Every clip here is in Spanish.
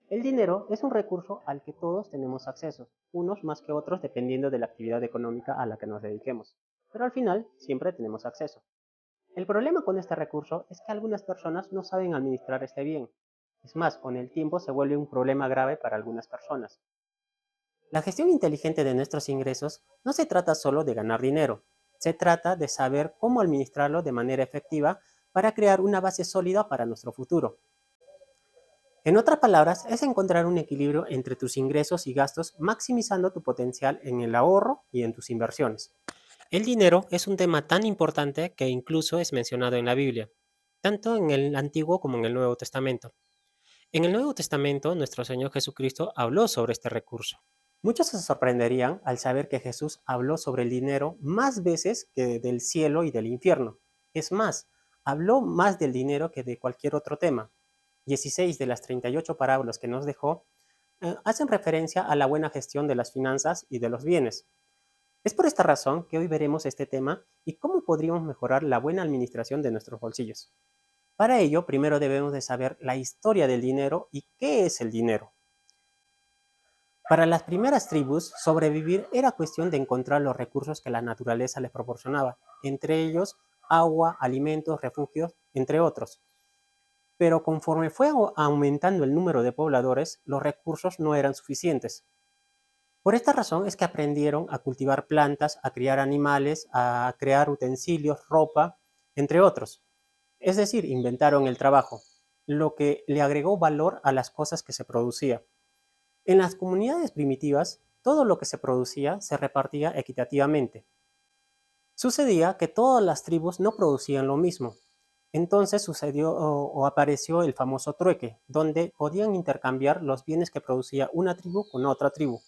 El dinero es un recurso al que todos tenemos acceso, unos más que otros dependiendo de la actividad económica a la que nos dediquemos, pero al final siempre tenemos acceso. El problema con este recurso es que algunas personas no saben administrar este bien. Es más, con el tiempo se vuelve un problema grave para algunas personas. La gestión inteligente de nuestros ingresos no se trata solo de ganar dinero, se trata de saber cómo administrarlo de manera efectiva para crear una base sólida para nuestro futuro. En otras palabras, es encontrar un equilibrio entre tus ingresos y gastos, maximizando tu potencial en el ahorro y en tus inversiones. El dinero es un tema tan importante que incluso es mencionado en la Biblia, tanto en el Antiguo como en el Nuevo Testamento. En el Nuevo Testamento, nuestro Señor Jesucristo habló sobre este recurso. Muchos se sorprenderían al saber que Jesús habló sobre el dinero más veces que del cielo y del infierno. Es más, habló más del dinero que de cualquier otro tema. 16 de las 38 parábolas que nos dejó hacen referencia a la buena gestión de las finanzas y de los bienes. Es por esta razón que hoy veremos este tema y cómo podríamos mejorar la buena administración de nuestros bolsillos. Para ello, primero debemos de saber la historia del dinero y qué es el dinero. Para las primeras tribus, sobrevivir era cuestión de encontrar los recursos que la naturaleza les proporcionaba, entre ellos agua, alimentos, refugios, entre otros. Pero conforme fue aumentando el número de pobladores, los recursos no eran suficientes. Por esta razón es que aprendieron a cultivar plantas, a criar animales, a crear utensilios, ropa, entre otros. Es decir, inventaron el trabajo, lo que le agregó valor a las cosas que se producía. En las comunidades primitivas, todo lo que se producía se repartía equitativamente. Sucedía que todas las tribus no producían lo mismo. Entonces sucedió o apareció el famoso trueque, donde podían intercambiar los bienes que producía una tribu con otra tribu.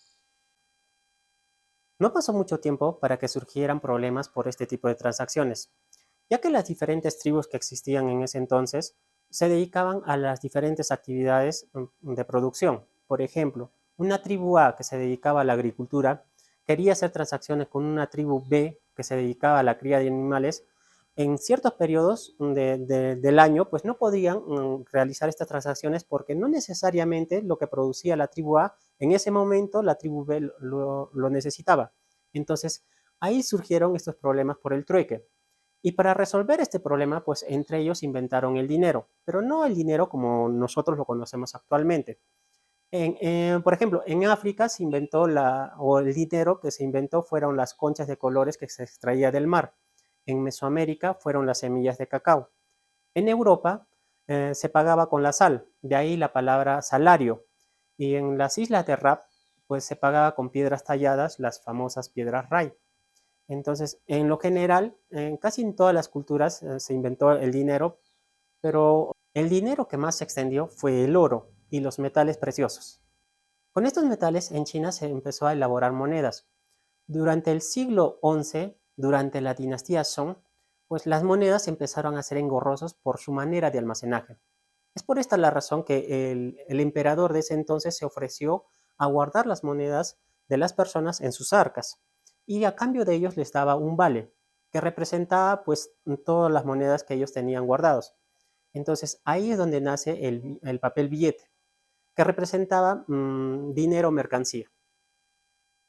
No pasó mucho tiempo para que surgieran problemas por este tipo de transacciones, ya que las diferentes tribus que existían en ese entonces se dedicaban a las diferentes actividades de producción. Por ejemplo, una tribu A que se dedicaba a la agricultura quería hacer transacciones con una tribu B que se dedicaba a la cría de animales. En ciertos periodos del año, pues no podían realizar estas transacciones porque no necesariamente lo que producía la tribu A en ese momento la tribu B lo necesitaba. Entonces, ahí surgieron estos problemas por el trueque. Y para resolver este problema, pues entre ellos inventaron el dinero, pero no el dinero como nosotros lo conocemos actualmente. Por ejemplo, en África se inventó o el dinero que se inventó fueron las conchas de colores que se extraía del mar. En Mesoamérica fueron las semillas de cacao. En Europa se pagaba con la sal, de ahí la palabra salario. Y en las islas de Rap, pues se pagaba con piedras talladas, las famosas piedras Ray. Entonces, en lo general, casi en todas las culturas se inventó el dinero, pero el dinero que más se extendió fue el oro y los metales preciosos. Con estos metales en China se empezó a elaborar monedas. Durante el siglo XI, durante la dinastía Song, pues las monedas empezaron a ser engorrosos por su manera de almacenaje. Es por esta la razón que el emperador de ese entonces se ofreció a guardar las monedas de las personas en sus arcas y a cambio de ellos les daba un vale que representaba pues todas las monedas que ellos tenían guardados. Entonces ahí es donde nace el papel billete, que representaba dinero o mercancía.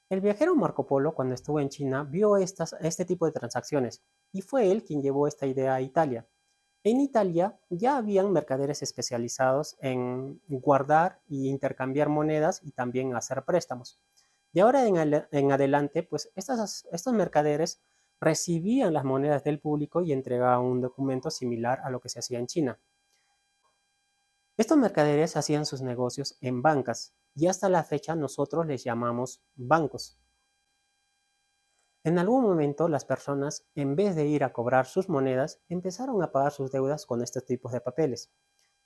El viajero Marco Polo, cuando estuvo en China, vio este tipo de transacciones y fue él quien llevó esta idea a Italia. En Italia ya habían mercaderes especializados en guardar e intercambiar monedas y también hacer préstamos. De ahora en adelante, pues estos mercaderes recibían las monedas del público y entregaban un documento similar a lo que se hacía en China. Estos mercaderes hacían sus negocios en bancas y hasta la fecha nosotros les llamamos bancos. En algún momento las personas, en vez de ir a cobrar sus monedas, empezaron a pagar sus deudas con estos tipos de papeles,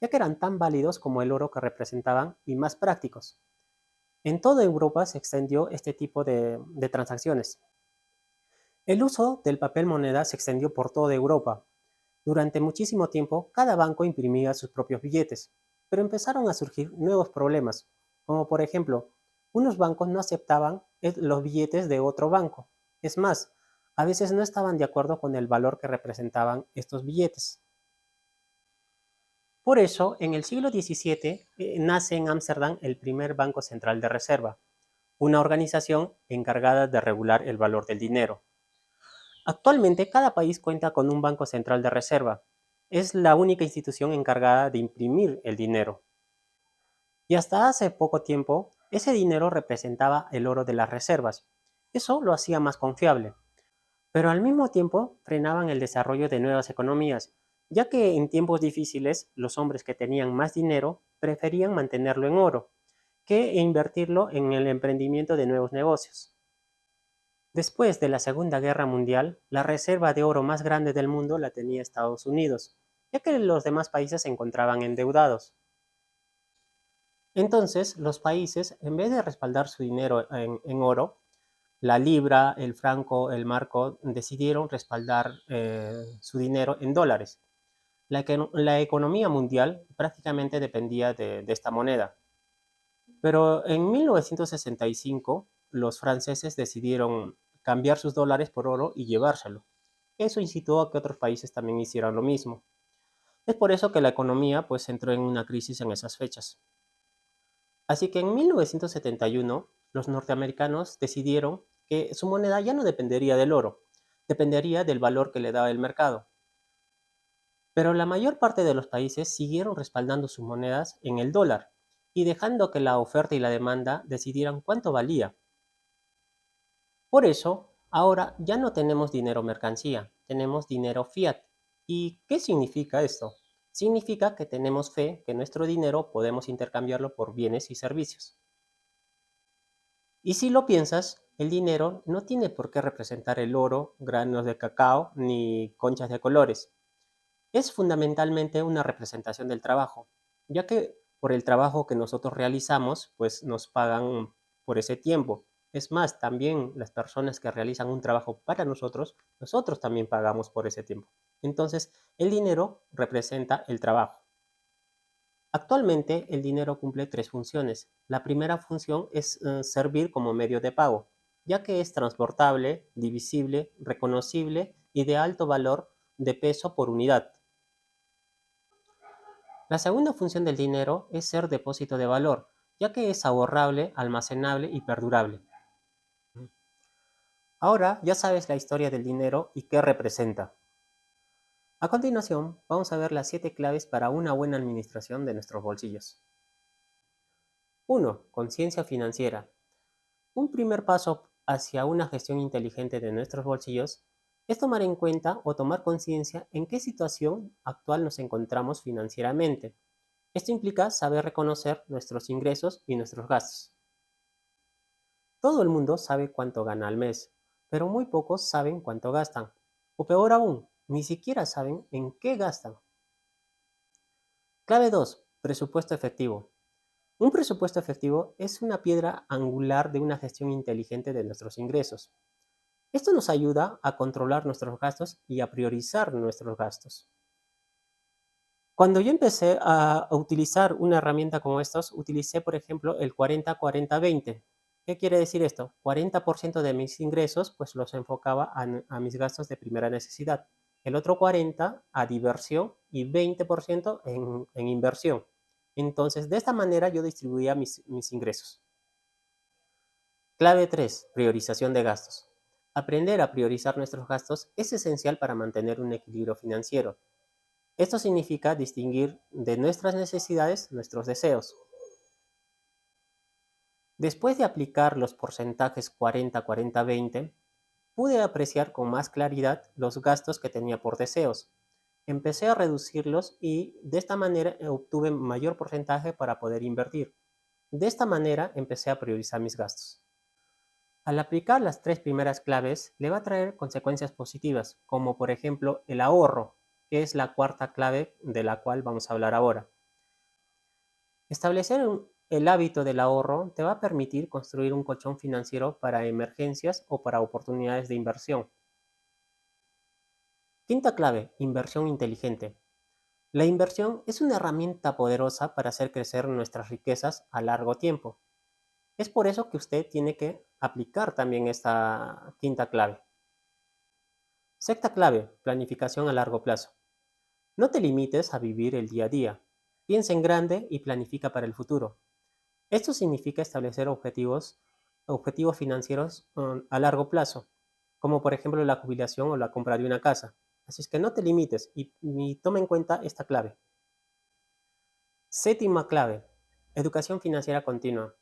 ya que eran tan válidos como el oro que representaban y más prácticos. En toda Europa se extendió este tipo de transacciones. El uso del papel moneda se extendió por toda Europa. Durante muchísimo tiempo, cada banco imprimía sus propios billetes, pero empezaron a surgir nuevos problemas, como por ejemplo, unos bancos no aceptaban los billetes de otro banco. Es más, a veces no estaban de acuerdo con el valor que representaban estos billetes. Por eso, en el siglo XVII nace en Ámsterdam el primer Banco Central de Reserva, una organización encargada de regular el valor del dinero. Actualmente, cada país cuenta con un Banco Central de Reserva. Es la única institución encargada de imprimir el dinero. Y hasta hace poco tiempo, ese dinero representaba el oro de las reservas. Eso lo hacía más confiable. Pero al mismo tiempo frenaban el desarrollo de nuevas economías, ya que en tiempos difíciles los hombres que tenían más dinero preferían mantenerlo en oro que invertirlo en el emprendimiento de nuevos negocios. Después de la Segunda Guerra Mundial, la reserva de oro más grande del mundo la tenía Estados Unidos, ya que los demás países se encontraban endeudados. Entonces, los países, en vez de respaldar su dinero en oro, la libra, el franco, el marco, decidieron respaldar su dinero en dólares. La economía mundial prácticamente dependía de esta moneda. Pero en 1965 los franceses decidieron cambiar sus dólares por oro y llevárselo. Eso incitó a que otros países también hicieran lo mismo. Es por eso que la economía pues entró en una crisis en esas fechas. Así que en 1971 los norteamericanos decidieron que su moneda ya no dependería del oro, dependería del valor que le daba el mercado. Pero la mayor parte de los países siguieron respaldando sus monedas en el dólar y dejando que la oferta y la demanda decidieran cuánto valía. Por eso, ahora ya no tenemos dinero mercancía, tenemos dinero fiat. ¿Y qué significa esto? Significa que tenemos fe que nuestro dinero podemos intercambiarlo por bienes y servicios. Y si lo piensas, el dinero no tiene por qué representar el oro, granos de cacao ni conchas de colores. Es fundamentalmente una representación del trabajo, ya que por el trabajo que nosotros realizamos, pues nos pagan por ese tiempo. Es más, también las personas que realizan un trabajo para nosotros también pagamos por ese tiempo. Entonces, el dinero representa el trabajo. Actualmente, el dinero cumple tres funciones. La primera función es servir como medio de pago, ya que es transportable, divisible, reconocible y de alto valor de peso por unidad. La segunda función del dinero es ser depósito de valor, ya que es ahorrable, almacenable y perdurable. Ahora ya sabes la historia del dinero y qué representa. A continuación, vamos a ver las 7 claves para una buena administración de nuestros bolsillos. 1. Conciencia financiera. Un primer paso hacia una gestión inteligente de nuestros bolsillos es tomar en cuenta o tomar conciencia en qué situación actual nos encontramos financieramente. Esto implica saber reconocer nuestros ingresos y nuestros gastos. Todo el mundo sabe cuánto gana al mes, pero muy pocos saben cuánto gastan. O peor aún, ni siquiera saben en qué gastan. Clave 2. Presupuesto efectivo. Un presupuesto efectivo es una piedra angular de una gestión inteligente de nuestros ingresos. Esto nos ayuda a controlar nuestros gastos y a priorizar nuestros gastos. Cuando yo empecé a utilizar una herramienta como estos, utilicé, por ejemplo, el 40-40-20. ¿Qué quiere decir esto? 40% de mis ingresos, pues los enfocaba a mis gastos de primera necesidad. El otro 40% a diversión y 20% en inversión. Entonces, de esta manera yo distribuía mis ingresos. Clave 3. Priorización de gastos. Aprender a priorizar nuestros gastos es esencial para mantener un equilibrio financiero. Esto significa distinguir de nuestras necesidades nuestros deseos. Después de aplicar los porcentajes 40-40-20, pude apreciar con más claridad los gastos que tenía por deseos. Empecé a reducirlos y de esta manera obtuve mayor porcentaje para poder invertir. De esta manera empecé a priorizar mis gastos. Al aplicar las tres primeras claves, le va a traer consecuencias positivas, como por ejemplo el ahorro, que es la cuarta clave de la cual vamos a hablar ahora. Establecer el hábito del ahorro te va a permitir construir un colchón financiero para emergencias o para oportunidades de inversión. Quinta clave, inversión inteligente. La inversión es una herramienta poderosa para hacer crecer nuestras riquezas a largo tiempo. Es por eso que usted tiene que aplicar también esta quinta clave. Sexta clave, planificación a largo plazo. No te limites a vivir el día a día. Piensa en grande y planifica para el futuro. Esto significa establecer objetivos financieros a largo plazo, como por ejemplo la jubilación o la compra de una casa. Así es que no te limites y toma en cuenta esta clave. Séptima clave, educación financiera continua.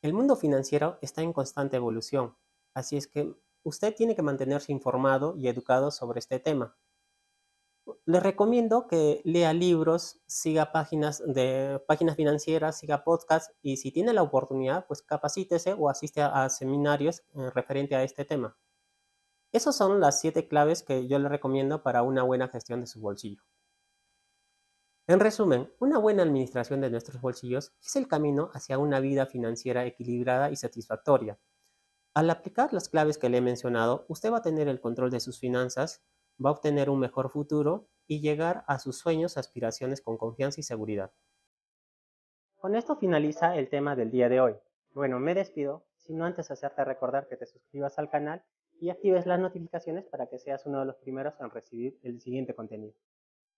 El mundo financiero está en constante evolución, así es que usted tiene que mantenerse informado y educado sobre este tema. Les recomiendo que lea libros, siga páginas financieras, siga podcasts y si tiene la oportunidad, pues capacítese o asiste a seminarios referente a este tema. Esas son las 7 claves que yo le recomiendo para una buena gestión de su bolsillo. En resumen, una buena administración de nuestros bolsillos es el camino hacia una vida financiera equilibrada y satisfactoria. Al aplicar las claves que le he mencionado, usted va a tener el control de sus finanzas, va a obtener un mejor futuro y llegar a sus sueños, aspiraciones con confianza y seguridad. Con esto finaliza el tema del día de hoy. Bueno, me despido, sino antes hacerte recordar que te suscribas al canal y actives las notificaciones para que seas uno de los primeros en recibir el siguiente contenido.